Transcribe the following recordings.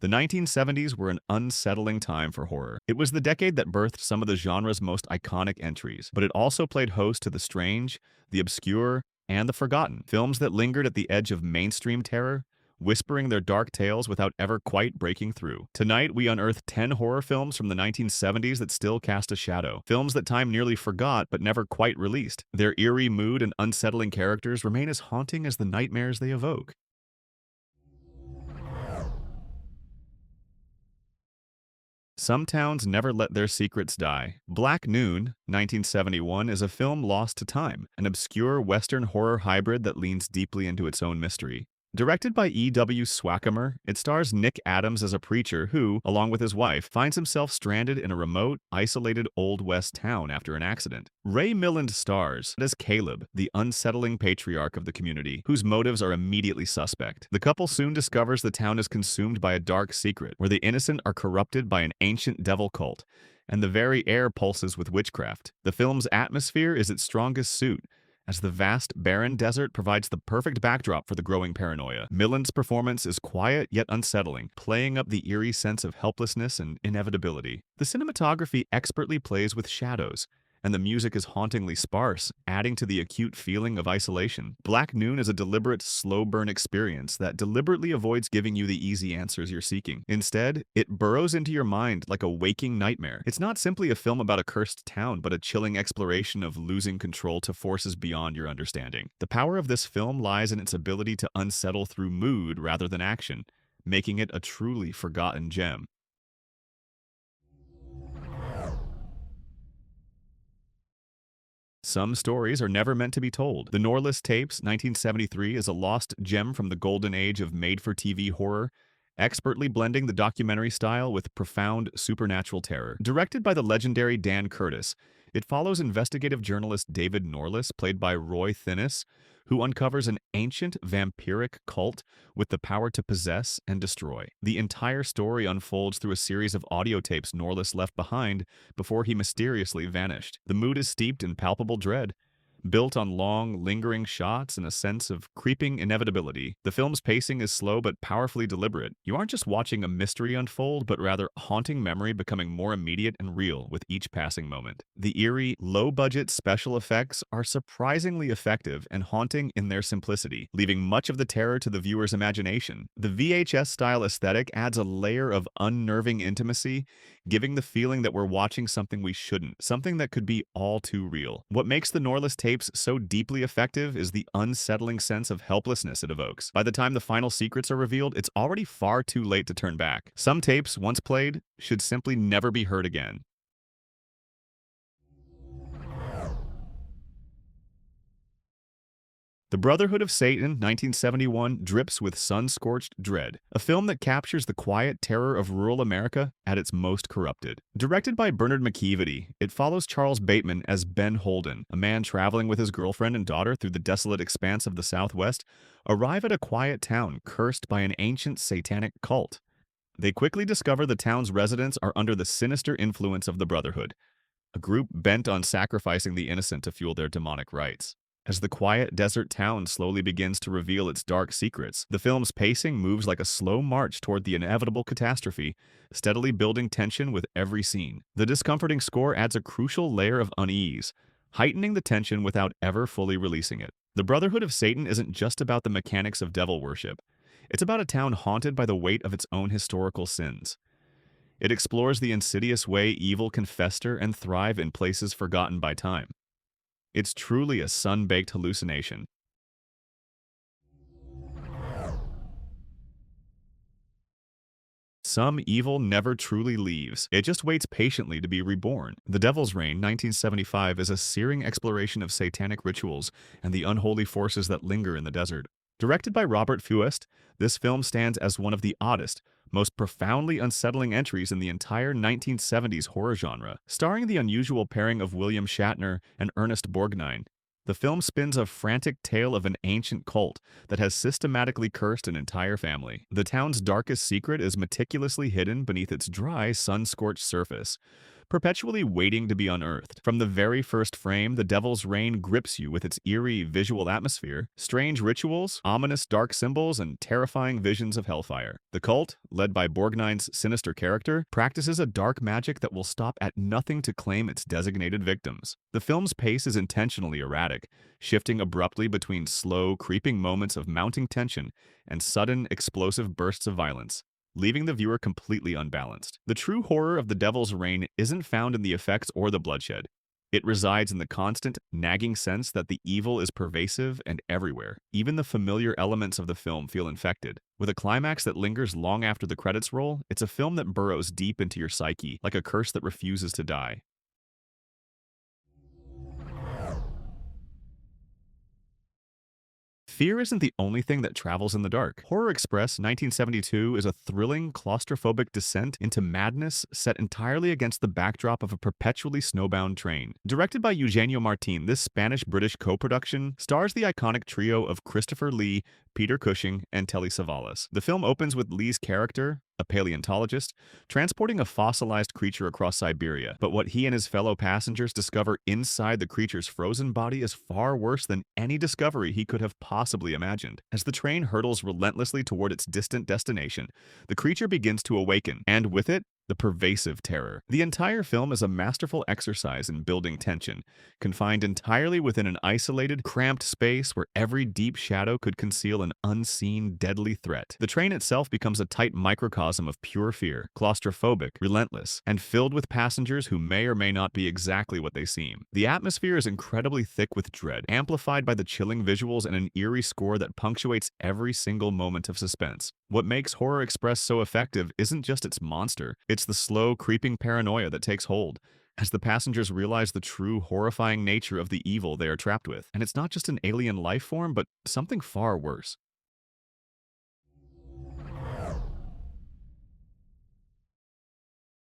The 1970s were an unsettling time for horror. It was the decade that birthed some of the genre's most iconic entries, but it also played host to the strange, the obscure, and the forgotten. Films that lingered at the edge of mainstream terror, whispering their dark tales without ever quite breaking through. Tonight, we unearth 10 horror films from the 1970s that still cast a shadow. Films that time nearly forgot but never quite released. Their eerie mood and unsettling characters remain as haunting as the nightmares they evoke. Some towns never let their secrets die. Black Noon, 1971, is a film lost to time, an obscure Western horror hybrid that leans deeply into its own mystery. Directed by E.W. Swackamer, it stars Nick Adams as a preacher who, along with his wife, finds himself stranded in a remote, isolated Old West town after an accident. Ray Milland stars as Caleb, the unsettling patriarch of the community, whose motives are immediately suspect. The couple soon discovers the town is consumed by a dark secret, where the innocent are corrupted by an ancient devil cult, and the very air pulses with witchcraft. The film's atmosphere is its strongest suit, as the vast, barren desert provides the perfect backdrop for the growing paranoia. Milland's performance is quiet yet unsettling, playing up the eerie sense of helplessness and inevitability. The cinematography expertly plays with shadows, and the music is hauntingly sparse, adding to the acute feeling of isolation. Black Noon is a deliberate, slow-burn experience that deliberately avoids giving you the easy answers you're seeking. Instead, it burrows into your mind like a waking nightmare. It's not simply a film about a cursed town, but a chilling exploration of losing control to forces beyond your understanding. The power of this film lies in its ability to unsettle through mood rather than action, making it a truly forgotten gem. Some stories are never meant to be told. The Norliss Tapes, 1973, is a lost gem from the golden age of made-for-TV horror, expertly blending the documentary style with profound supernatural terror. Directed by the legendary Dan Curtis, it follows investigative journalist David Norliss, played by Roy Thinnis, who uncovers an ancient vampiric cult with the power to possess and destroy. The entire story unfolds through a series of audio tapes Norliss left behind before he mysteriously vanished. The mood is steeped in palpable dread, built on long, lingering shots and a sense of creeping inevitability. The film's pacing is slow but powerfully deliberate. You aren't just watching a mystery unfold, but rather a haunting memory becoming more immediate and real with each passing moment. The eerie, low-budget special effects are surprisingly effective and haunting in their simplicity, leaving much of the terror to the viewer's imagination. The VHS-style aesthetic adds a layer of unnerving intimacy, giving the feeling that we're watching something we shouldn't, something that could be all too real. What makes the Norliss Tapes so deeply effective is the unsettling sense of helplessness it evokes. By the time the final secrets are revealed, it's already far too late to turn back. Some tapes, once played, should simply never be heard again. The Brotherhood of Satan, 1971, drips with sun-scorched dread, a film that captures the quiet terror of rural America at its most corrupted. Directed by Bernard McKeevity, it follows Charles Bateman as Ben Holden, a man traveling with his girlfriend and daughter through the desolate expanse of the Southwest, arrive at a quiet town cursed by an ancient satanic cult. They quickly discover the town's residents are under the sinister influence of the Brotherhood, a group bent on sacrificing the innocent to fuel their demonic rites. As the quiet desert town slowly begins to reveal its dark secrets, the film's pacing moves like a slow march toward the inevitable catastrophe, steadily building tension with every scene. The discomforting score adds a crucial layer of unease, heightening the tension without ever fully releasing it. The Brotherhood of Satan isn't just about the mechanics of devil worship. It's about a town haunted by the weight of its own historical sins. It explores the insidious way evil can fester and thrive in places forgotten by time. It's truly a sun-baked hallucination. Some evil never truly leaves. It just waits patiently to be reborn. The Devil's Reign, 1975, is a searing exploration of satanic rituals and the unholy forces that linger in the desert. Directed by Robert Fuest, this film stands as one of the oddest, most profoundly unsettling entries in the entire 1970s horror genre. Starring the unusual pairing of William Shatner and Ernest Borgnine, the film spins a frantic tale of an ancient cult that has systematically cursed an entire family. The town's darkest secret is meticulously hidden beneath its dry, sun-scorched surface, perpetually waiting to be unearthed. From the very first frame, the Devil's Reign grips you with its eerie visual atmosphere, strange rituals, ominous dark symbols, and terrifying visions of hellfire. The cult, led by Borgnine's sinister character, practices a dark magic that will stop at nothing to claim its designated victims. The film's pace is intentionally erratic, shifting abruptly between slow, creeping moments of mounting tension and sudden, explosive bursts of violence, leaving the viewer completely unbalanced. The true horror of The Devil's Reign isn't found in the effects or the bloodshed. It resides in the constant, nagging sense that the evil is pervasive and everywhere. Even the familiar elements of the film feel infected. With a climax that lingers long after the credits roll, it's a film that burrows deep into your psyche, like a curse that refuses to die. Fear isn't the only thing that travels in the dark. Horror Express 1972 is a thrilling, claustrophobic descent into madness set entirely against the backdrop of a perpetually snowbound train. Directed by Eugenio Martin, this Spanish-British co-production stars the iconic trio of Christopher Lee, Peter Cushing, and Telly Savalas. The film opens with Lee's character, a paleontologist, transporting a fossilized creature across Siberia. But what he and his fellow passengers discover inside the creature's frozen body is far worse than any discovery he could have possibly imagined. As the train hurtles relentlessly toward its distant destination, the creature begins to awaken, and with it, the pervasive terror. The entire film is a masterful exercise in building tension, confined entirely within an isolated, cramped space where every deep shadow could conceal an unseen, deadly threat. The train itself becomes a tight microcosm of pure fear, claustrophobic, relentless, and filled with passengers who may or may not be exactly what they seem. The atmosphere is incredibly thick with dread, amplified by the chilling visuals and an eerie score that punctuates every single moment of suspense. What makes Horror Express so effective isn't just its monster, it's the slow, creeping paranoia that takes hold, as the passengers realize the true, horrifying nature of the evil they are trapped with. And it's not just an alien life form, but something far worse.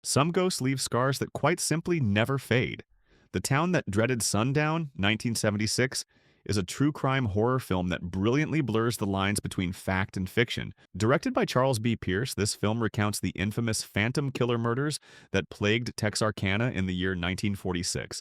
Some ghosts leave scars that quite simply never fade. The Town That Dreaded Sundown, 1976, is a true crime horror film that brilliantly blurs the lines between fact and fiction. Directed by Charles B. Pierce, this film recounts the infamous Phantom killer murders that plagued Texarkana in the year 1946.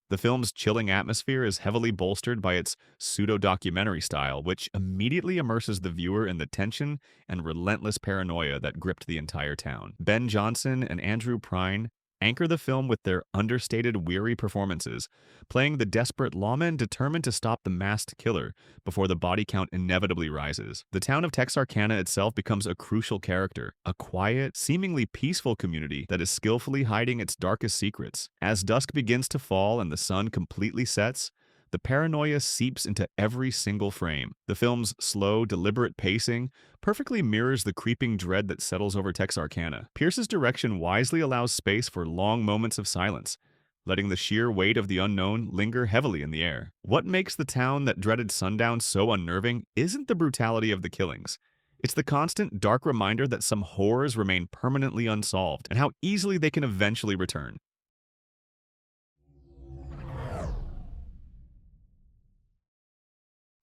The film's chilling atmosphere is heavily bolstered by its pseudo-documentary style, which immediately immerses the viewer in the tension and relentless paranoia that gripped the entire town. Ben Johnson and Andrew Prine anchor the film with their understated, weary performances, playing the desperate lawmen determined to stop the masked killer before the body count inevitably rises. The town of Texarkana itself becomes a crucial character, a quiet, seemingly peaceful community that is skillfully hiding its darkest secrets. As dusk begins to fall and the sun completely sets, the paranoia seeps into every single frame. The film's slow, deliberate pacing perfectly mirrors the creeping dread that settles over Texarkana. Pierce's direction wisely allows space for long moments of silence, letting the sheer weight of the unknown linger heavily in the air. What makes The Town That Dreaded Sundown so unnerving isn't the brutality of the killings. It's the constant, dark reminder that some horrors remain permanently unsolved, and how easily they can eventually return.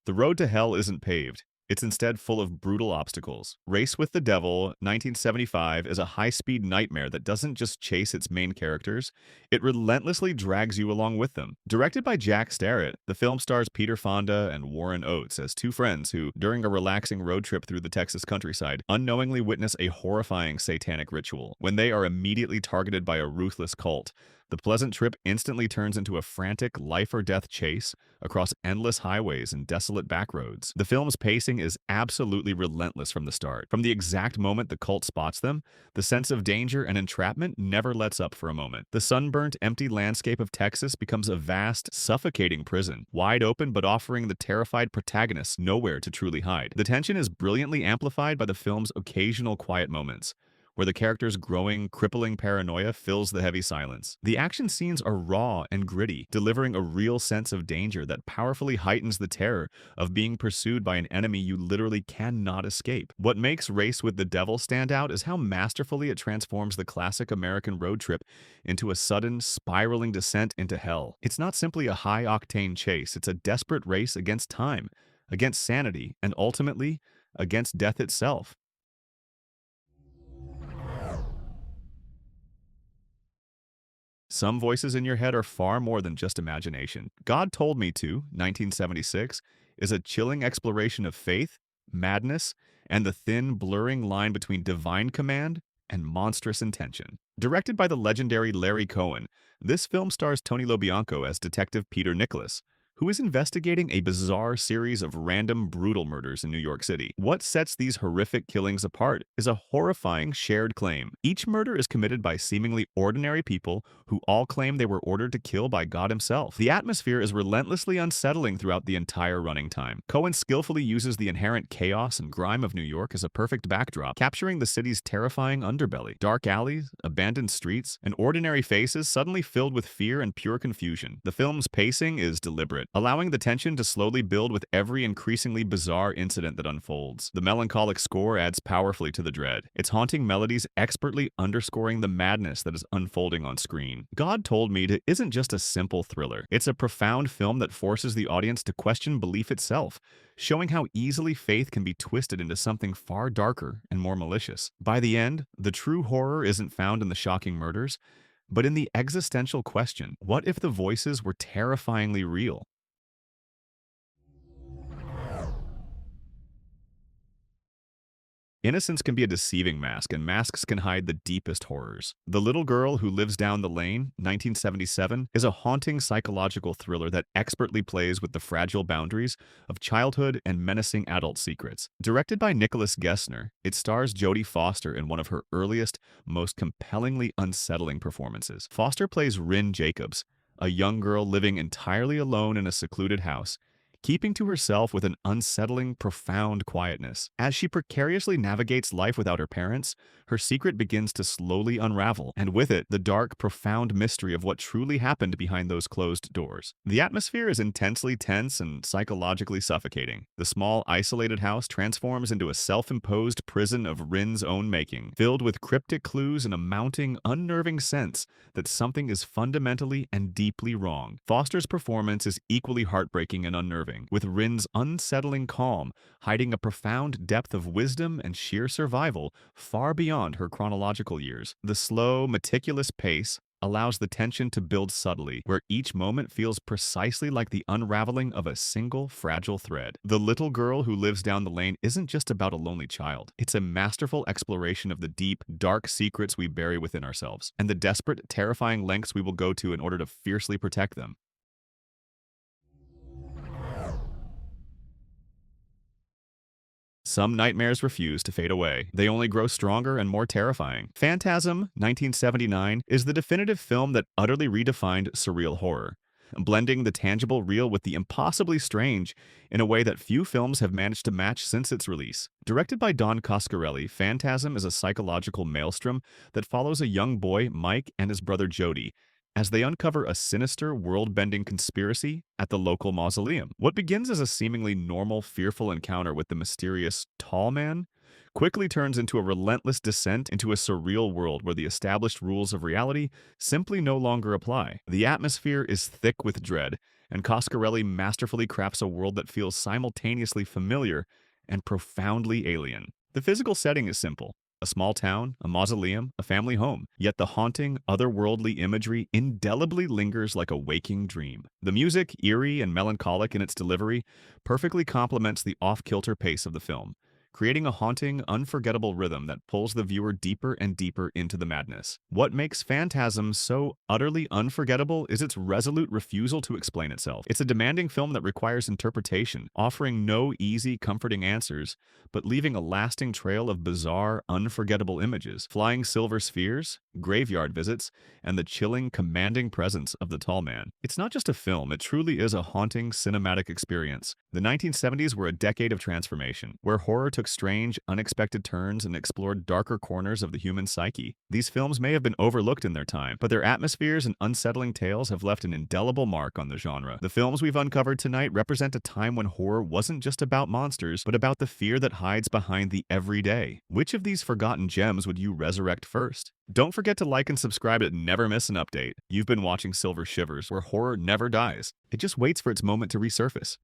The road to hell isn't paved. It's instead full of brutal obstacles. Race with the Devil, 1975, is a high-speed nightmare that doesn't just chase its main characters, it relentlessly drags you along with them. Directed by Jack Starrett, the film stars Peter Fonda and Warren Oates as two friends who, during a relaxing road trip through the Texas countryside, unknowingly witness a horrifying satanic ritual. When they are immediately targeted by a ruthless cult, the pleasant trip instantly turns into a frantic life-or-death chase across endless highways and desolate backroads. The film's pacing is absolutely relentless from the start. From the exact moment the cult spots them, the sense of danger and entrapment never lets up for a moment. The sunburnt, empty landscape of Texas becomes a vast, suffocating prison, wide open but offering the terrified protagonists nowhere to truly hide. The tension is brilliantly amplified by the film's occasional quiet moments, where the character's growing, crippling paranoia fills the heavy silence. The action scenes are raw and gritty, delivering a real sense of danger that powerfully heightens the terror of being pursued by an enemy you literally cannot escape. What makes Race with the Devil stand out is how masterfully it transforms the classic American road trip into a sudden, spiraling descent into hell. It's not simply a high-octane chase, it's a desperate race against time, against sanity, and ultimately, against death itself. Some voices in your head are far more than just imagination. God Told Me To, 1976, is a chilling exploration of faith, madness, and the thin, blurring line between divine command and monstrous intention. Directed by the legendary Larry Cohen, this film stars Tony LoBianco as Detective Peter Nicholas, who is investigating a bizarre series of random, brutal murders in New York City. What sets these horrific killings apart is a horrifying shared claim. Each murder is committed by seemingly ordinary people who all claim they were ordered to kill by God himself. The atmosphere is relentlessly unsettling throughout the entire running time. Cohen skillfully uses the inherent chaos and grime of New York as a perfect backdrop, capturing the city's terrifying underbelly. Dark alleys, abandoned streets, and ordinary faces suddenly filled with fear and pure confusion. The film's pacing is deliberate, allowing the tension to slowly build with every increasingly bizarre incident that unfolds. The melancholic score adds powerfully to the dread, its haunting melodies expertly underscoring the madness that is unfolding on screen. God Told Me To isn't just a simple thriller. It's a profound film that forces the audience to question belief itself, showing how easily faith can be twisted into something far darker and more malicious. By the end, the true horror isn't found in the shocking murders, but in the existential question, what if the voices were terrifyingly real? Innocence can be a deceiving mask, and masks can hide the deepest horrors. The Little Girl Who Lives Down the Lane, 1977, is a haunting psychological thriller that expertly plays with the fragile boundaries of childhood and menacing adult secrets. Directed by Nicholas Gessner, it stars Jodie Foster in one of her earliest, most compellingly unsettling performances. Foster plays Ryn Jacobs, a young girl living entirely alone in a secluded house, keeping to herself with an unsettling, profound quietness. As she precariously navigates life without her parents, her secret begins to slowly unravel, and with it, the dark, profound mystery of what truly happened behind those closed doors. The atmosphere is intensely tense and psychologically suffocating. The small, isolated house transforms into a self-imposed prison of Ryn's own making, filled with cryptic clues and a mounting, unnerving sense that something is fundamentally and deeply wrong. Foster's performance is equally heartbreaking and unnerving, with Ryn's unsettling calm hiding a profound depth of wisdom and sheer survival far beyond her chronological years. The slow, meticulous pace allows the tension to build subtly, where each moment feels precisely like the unraveling of a single fragile thread. The Little Girl Who Lives Down the Lane isn't just about a lonely child. It's a masterful exploration of the deep, dark secrets we bury within ourselves, and the desperate, terrifying lengths we will go to in order to fiercely protect them. Some nightmares refuse to fade away. They only grow stronger and more terrifying. Phantasm, 1979, is the definitive film that utterly redefined surreal horror, blending the tangible real with the impossibly strange in a way that few films have managed to match since its release. Directed by Don Coscarelli, Phantasm is a psychological maelstrom that follows a young boy, Mike, and his brother Jody, as they uncover a sinister, world-bending conspiracy at the local mausoleum. What begins as a seemingly normal, fearful encounter with the mysterious tall man quickly turns into a relentless descent into a surreal world where the established rules of reality simply no longer apply. The atmosphere is thick with dread, and Coscarelli masterfully crafts a world that feels simultaneously familiar and profoundly alien. The physical setting is simple: a small town, a mausoleum, a family home. Yet the haunting, otherworldly imagery indelibly lingers like a waking dream. The music, eerie and melancholic in its delivery, perfectly complements the off-kilter pace of the film, creating a haunting, unforgettable rhythm that pulls the viewer deeper and deeper into the madness. What makes Phantasm so utterly unforgettable is its resolute refusal to explain itself. It's a demanding film that requires interpretation, offering no easy, comforting answers, but leaving a lasting trail of bizarre, unforgettable images, flying silver spheres, graveyard visits, and the chilling, commanding presence of the tall man. It's not just a film, it truly is a haunting, cinematic experience. The 1970s were a decade of transformation, where horror took strange, unexpected turns and explored darker corners of the human psyche. These films may have been overlooked in their time, but their atmospheres and unsettling tales have left an indelible mark on the genre. The films we've uncovered tonight represent a time when horror wasn't just about monsters, but about the fear that hides behind the everyday. Which of these forgotten gems would you resurrect first? Don't forget to like and subscribe to never miss an update. You've been watching Silver Shivers, where horror never dies. It just waits for its moment to resurface.